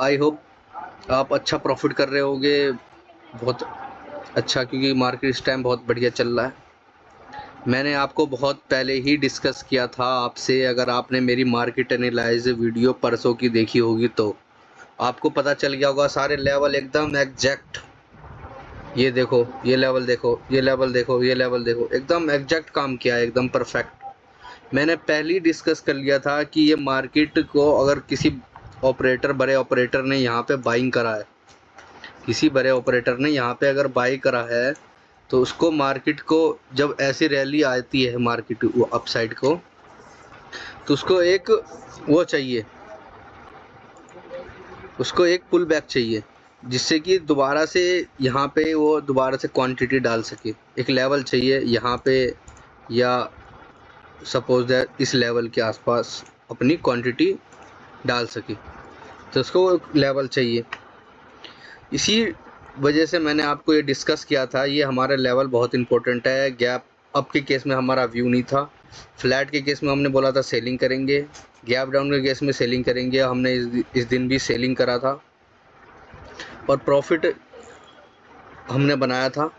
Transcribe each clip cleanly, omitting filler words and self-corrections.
I hope आप अच्छा profit कर रहे होगे, बहुत अच्छा, क्योंकि मार्केट इस टाइम बहुत बढ़िया चल रहा है। मैंने आपको बहुत पहले ही डिस्कस किया था आपसे, अगर आपने मेरी मार्केट एनालाइज वीडियो परसों की देखी होगी तो आपको पता चल गया होगा सारे लेवल एकदम एग्जैक्ट। ये देखो, ये लेवल देखो, ये लेवल देखो, ये लेवल देखो, एकदम एग्जैक्ट काम किया है, एकदम परफेक्ट। मैंने पहले ही डिस्कस कर लिया था कि ये मार्केट को अगर किसी ऑपरेटर, बड़े ऑपरेटर ने यहाँ पे बाइंग करा है, किसी बड़े ऑपरेटर ने यहाँ पे अगर बाई करा है, तो उसको मार्केट को जब ऐसी रैली आती है मार्केट वो अपसाइड को, तो उसको एक वो चाहिए, उसको एक पुल बैक चाहिए, जिससे कि दोबारा से यहाँ पे वो दोबारा से क्वांटिटी डाल सके। एक लेवल चाहिए यहाँ पे, या सपोज दैट इस लेवल के आसपास अपनी क्वांटिटी डाल सके, तो उसको एक लेवल चाहिए। इसी वजह से मैंने आपको ये डिस्कस किया था, ये हमारा लेवल बहुत इंपॉर्टेंट है। गैप अप के केस में हमारा व्यू नहीं था, फ्लैट के केस में हमने बोला था सेलिंग करेंगे, गैप डाउन के केस में सेलिंग करेंगे। हमने इस दिन भी सेलिंग करा था और प्रॉफिट हमने बनाया था,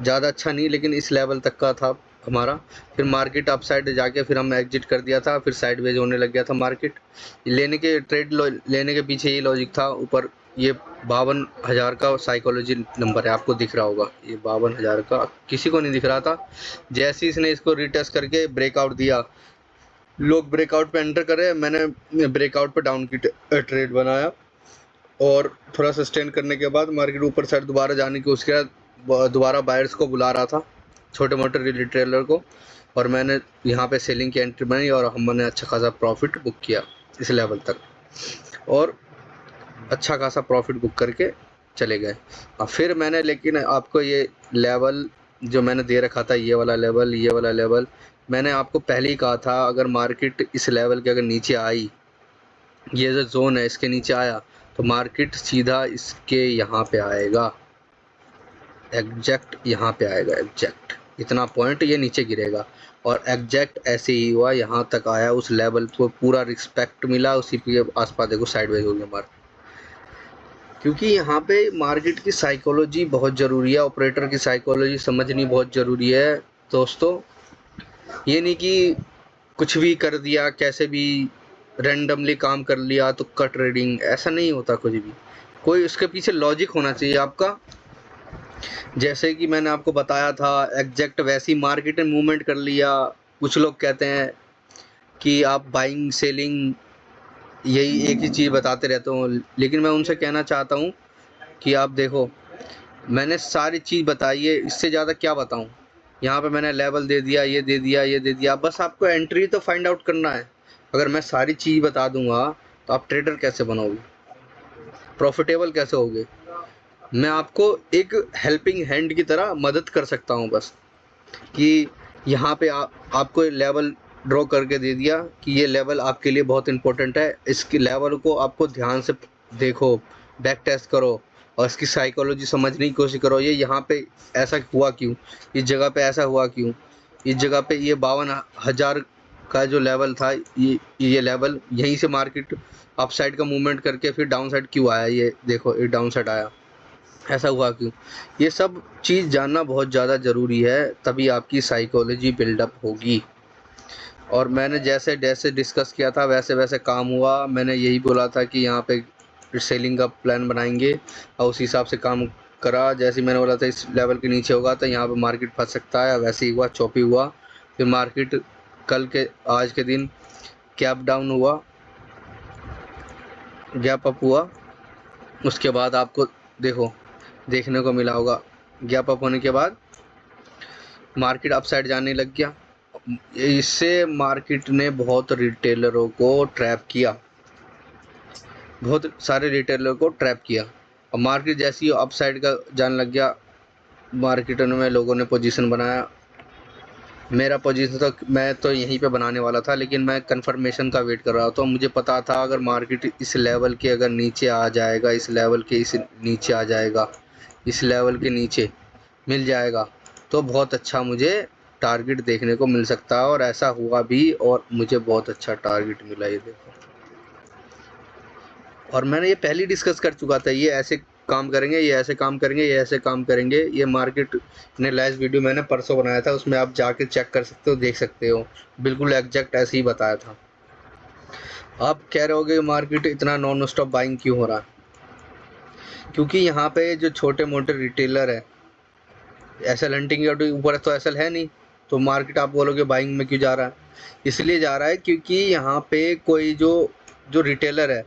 ज़्यादा अच्छा नहीं लेकिन इस लेवल तक का था हमारा। फिर मार्केट अपसाइड जाके फिर हम एग्जिट कर दिया था, फिर साइडवेज होने लग गया था मार्केट। लेने के लेने के पीछे ये लॉजिक था। ऊपर ये 52,000 का साइकोलॉजी नंबर है, आपको दिख रहा होगा, ये 52,000 का किसी को नहीं दिख रहा था। जैसे इसने इसको रिटेस्ट करके ब्रेकआउट दिया, लोग ब्रेकआउट पे एंटर करे, मैंने ब्रेकआउट पे डाउन की ट्रेड बनाया और थोड़ा सस्टेन करने के बाद मार्केट ऊपर साइड दोबारा जाने की, उसके बाद दोबारा बायर्स को बुला रहा था, छोटे मोटे रिटेलर को, और मैंने यहाँ पे सेलिंग की एंट्री बनाई और हमने अच्छा खासा प्रॉफिट बुक किया इस लेवल तक, और अच्छा खासा प्रॉफिट बुक करके चले गए। अब फिर मैंने, लेकिन आपको ये लेवल जो मैंने दे रखा था, ये वाला लेवल, ये वाला लेवल, मैंने आपको पहले ही कहा था अगर मार्केट इस लेवल के अगर नीचे आई, ये जो जोन है इसके नीचे आया, तो मार्केट सीधा इसके यहाँ पे आएगा, एग्जैक्ट यहाँ पे आएगा, एग्जैक्ट इतना पॉइंट ये नीचे गिरेगा। और एग्जैक्ट ऐसे ही हुआ, यहाँ तक आया, उस लेवल को पूरा रिस्पेक्ट मिला, उसी के आसपास देखो साइडवेज हो गया मार्केट। क्योंकि यहाँ पे मार्केट की साइकोलॉजी बहुत ज़रूरी है, ऑपरेटर की साइकोलॉजी समझनी बहुत ज़रूरी है दोस्तों। ये नहीं कि कुछ भी कर दिया, कैसे भी रैंडमली काम कर लिया तो ट्रेडिंग, ऐसा नहीं होता कुछ भी। कोई उसके पीछे लॉजिक होना चाहिए आपका। जैसे कि मैंने आपको बताया था, एग्जैक्ट वैसी मार्केट ने मूवमेंट कर लिया। कुछ लोग कहते हैं कि आप बाइंग सेलिंग यही एक ही चीज़ बताते रहते हो, लेकिन मैं उनसे कहना चाहता हूँ कि आप देखो, मैंने सारी चीज़ बताई है, इससे ज़्यादा क्या बताऊँ। यहाँ पे मैंने लेवल दे दिया, ये दे दिया, ये दे दिया, बस आपको एंट्री तो फाइंड आउट करना है। अगर मैं सारी चीज़ बता दूंगा तो आप ट्रेडर कैसे बनोगे, प्रॉफिटेबल कैसे होगे। मैं आपको एक हेल्पिंग हैंड की तरह मदद कर सकता हूँ बस, कि यहाँ पे आपको लेवल ड्रॉ करके दे दिया कि ये लेवल आपके लिए बहुत इंपॉर्टेंट है, इसके लेवल को आपको ध्यान से देखो, बैक टेस्ट करो और इसकी साइकोलॉजी समझने की कोशिश करो। ये यहाँ पे ऐसा हुआ क्यों, इस जगह पे ऐसा हुआ क्यों, इस जगह पे ये 52,000 का जो लेवल था, ये लेवल यहीं से मार्केट अप साइड का मूवमेंट करके फिर डाउन साइड क्यों आया, ये देखो ये डाउन साइड आया, ऐसा हुआ क्यों। ये सब चीज़ जानना बहुत ज़्यादा ज़रूरी है, तभी आपकी साइकोलॉजी बिल्डअप होगी। और मैंने जैसे जैसे डिस्कस किया था वैसे वैसे काम हुआ। मैंने यही बोला था कि यहाँ पे सेलिंग का प्लान बनाएंगे और उस हिसाब से काम करा। जैसे मैंने बोला था इस लेवल के नीचे होगा तो यहाँ पे मार्केट फंस सकता है, वैसे ही हुआ, चौपी हुआ। फिर मार्केट कल के आज के दिन गैप डाउन हुआ, गैप अप हुआ, उसके बाद आपको देखो देखने को मिला होगा, गैप अप होने के बाद मार्केट अपसाइड जाने लग गया। इससे मार्केट ने बहुत रिटेलरों को ट्रैप किया, बहुत सारे रिटेलर को ट्रैप किया। और मार्केट जैसी अपसाइड का जाने लग गया, मार्केट में लोगों ने पोजीशन बनाया। मेरा पोजीशन तो मैं तो यहीं पे बनाने वाला था, लेकिन मैं कंफर्मेशन का वेट कर रहा था। मुझे पता था अगर मार्केट इस लेवल के अगर नीचे आ जाएगा, इस लेवल के इस नीचे आ जाएगा, इस लेवल के नीचे मिल जाएगा, तो बहुत अच्छा मुझे टारगेट देखने को मिल सकता है। और ऐसा हुआ भी, और मुझे बहुत अच्छा टारगेट मिला। ये देखो और मैंने ये पहले डिस्कस कर चुका था, ये ऐसे काम करेंगे, ये ऐसे काम करेंगे, ये ऐसे काम करेंगे। ये मार्केट ने लाइव वीडियो मैंने परसों बनाया था, उसमें आप जाके चेक कर सकते हो, देख सकते हो, बिल्कुल एग्जैक्ट ऐसे ही बताया था। आप कह रहे होगे मार्केट इतना नॉन स्टॉप बाइंग क्यों हो रहा है? क्योंकि यहाँ पे जो छोटे मोटे रिटेलर है, एसएल हंटिंग के ऊपर तो एसएल है नहीं, तो मार्केट आप बोलोगे बाइंग में क्यों जा रहा है? इसलिए जा रहा है क्योंकि यहाँ पे कोई जो जो रिटेलर है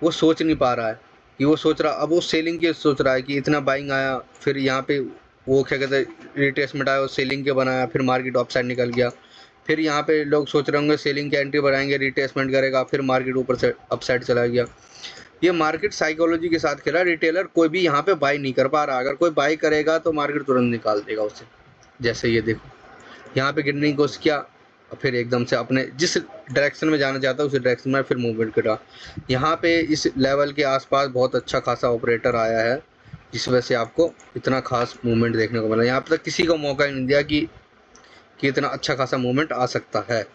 वो सोच नहीं पा रहा है कि वो सोच रहा, अब वो सेलिंग के सोच रहा है कि इतना बाइंग आया, फिर यहाँ पे वो क्या कहते हैं रिट्रेसमेंट आया, वो सेलिंग के बनाया, फिर मार्केट अपसाइड निकल गया। फिर यहाँ पे लोग सोच रहे होंगे सेलिंग के एंट्री बढ़ाएंगे, रिट्रेसमेंट करेगा, फिर मार्केट ऊपर से अपसाइड चला गया। ये मार्केट साइकोलॉजी के साथ खेला। रिटेलर कोई भी यहाँ पे बाई नहीं कर पा रहा, अगर कोई बाई करेगा तो मार्केट तुरंत निकाल देगा उसे। जैसे ये देखो, यहाँ पे गिरने की कोशिश किया, फिर एकदम से अपने जिस डायरेक्शन में जाना चाहता है उसी डायरेक्शन में फिर मूवमेंट करा। यहाँ पे इस लेवल के आसपास बहुत अच्छा खासा ऑपरेटर आया है, जिस वजह से आपको इतना खास मूवमेंट देखने को मिला। यहाँ पे तक किसी को मौका ही नहीं दिया कि इतना अच्छा खासा मूवमेंट आ सकता है।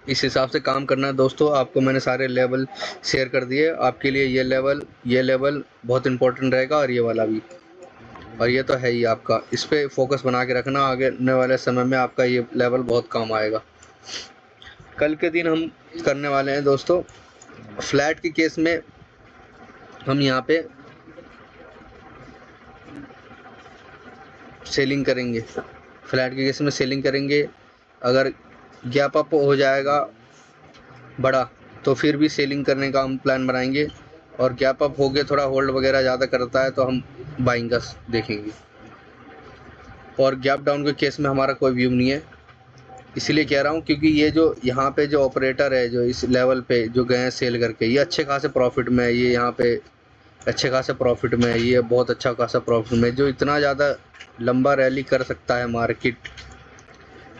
इस हिसाब से काम करना है दोस्तों। आपको मैंने सारे लेवल शेयर कर दिए, आपके लिए ये लेवल बहुत इंपॉर्टेंट रहेगा, और ये वाला भी, और ये तो है ही आपका। इस पे फोकस बना के रखना, आगे वाले समय में आपका ये लेवल बहुत काम आएगा। कल के दिन हम करने वाले हैं दोस्तों फ्लैट के केस में, हम यहाँ पे सेलिंग करेंगे। फ्लैट के केस में सेलिंग करेंगे, अगर गैप अप हो जाएगा बड़ा तो फिर भी सेलिंग करने का हम प्लान बनाएंगे, और गैप अप हो गया थोड़ा होल्ड वगैरह ज़्यादा करता है तो हम बाइंग का देखेंगे। और गैप डाउन के केस में हमारा कोई व्यू नहीं है, इसलिए कह रहा हूँ क्योंकि ये जो यहाँ पे जो ऑपरेटर है जो इस लेवल पे जो गए हैं सेल करके, ये अच्छे खासे प्रॉफिट में है, ये यहाँ पे अच्छे खासे प्रॉफिट में है, ये बहुत अच्छा खासा प्रॉफिट में। जो इतना ज़्यादा लंबा रैली कर सकता है मार्केट,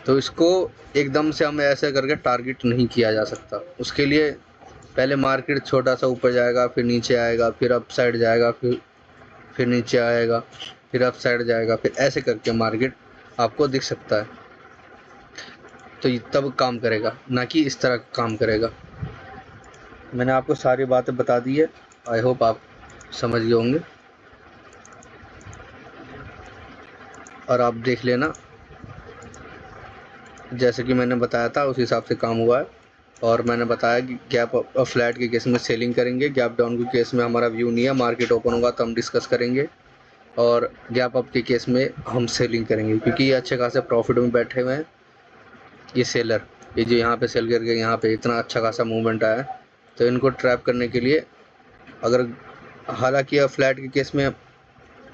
तो इसको एकदम से हम ऐसे करके टारगेट नहीं किया जा सकता। उसके लिए पहले मार्केट छोटा सा ऊपर जाएगा, फिर नीचे आएगा, फिर अप साइड जाएगा, फिर नीचे आएगा, फिर अप साइड जाएगा, फिर ऐसे करके मार्केट आपको दिख सकता है। तो ये तब काम करेगा, ना कि इस तरह काम करेगा। मैंने आपको सारी बातें बता दी है, आई होप आप समझ गए होंगे, और आप देख लेना जैसे कि मैंने बताया था उस हिसाब से काम हुआ है। और मैंने बताया कि गैप फ्लैट के केस में सेलिंग करेंगे, गैप डाउन के केस में हमारा व्यू नहीं है, मार्केट ओपन होगा तो हम डिस्कस करेंगे, और गैप अप के केस में हम सेलिंग करेंगे, क्योंकि ये अच्छे खासे प्रॉफिट में बैठे हुए हैं ये सेलर। ये जो यहाँ पे सेल करके यहाँ पे इतना अच्छा खासा मूवमेंट आया है, तो इनको ट्रैप करने के लिए अगर, हालांकि फ्लैट के केस में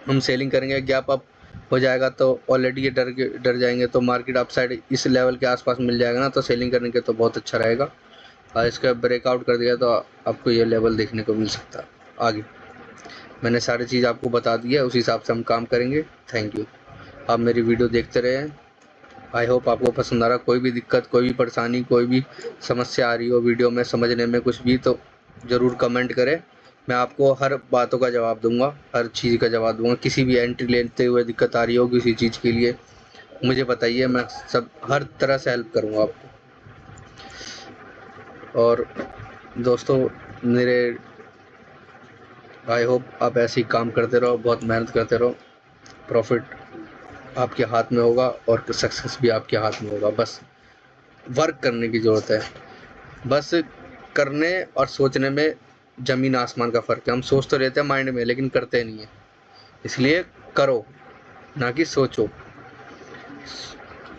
हम सेलिंग करेंगे, गैप अप हो जाएगा तो ऑलरेडी ये डर जाएंगे, तो मार्केट अपसाइड इस लेवल के आसपास मिल जाएगा ना, तो सेलिंग करने के तो बहुत अच्छा रहेगा। और इसका ब्रेकआउट कर दिया तो आपको ये लेवल देखने को मिल सकता है। आगे मैंने सारी चीज़ आपको बता दी है, उस हिसाब से हम काम करेंगे। Thank you. आप मेरी वीडियो देखते रहें, आई होप आपको पसंद आ रहा। कोई भी दिक्कत, कोई भी परेशानी, कोई भी समस्या आ रही हो वीडियो में समझने में कुछ भी, तो ज़रूर कमेंट करें। मैं आपको हर बातों का जवाब दूंगा, हर चीज़ का जवाब दूंगा। किसी भी एंट्री लेते हुए दिक्कत आ रही हो किसी चीज़ के लिए मुझे बताइए, मैं सब हर तरह से हेल्प करूंगा आपको। और दोस्तों मेरे, आई होप आप ऐसे ही काम करते रहो, बहुत मेहनत करते रहो, प्रॉफिट आपके हाथ में होगा और सक्सेस भी आपके हाथ में होगा। बस वर्क करने की ज़रूरत है, बस करने और सोचने में ज़मीन आसमान का फ़र्क है। हम सोच तो रहते हैं माइंड में, लेकिन करते नहीं है। इसलिए करो, ना कि सोचो।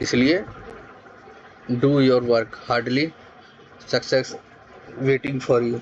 इसलिए do your work hardly, success waiting for you.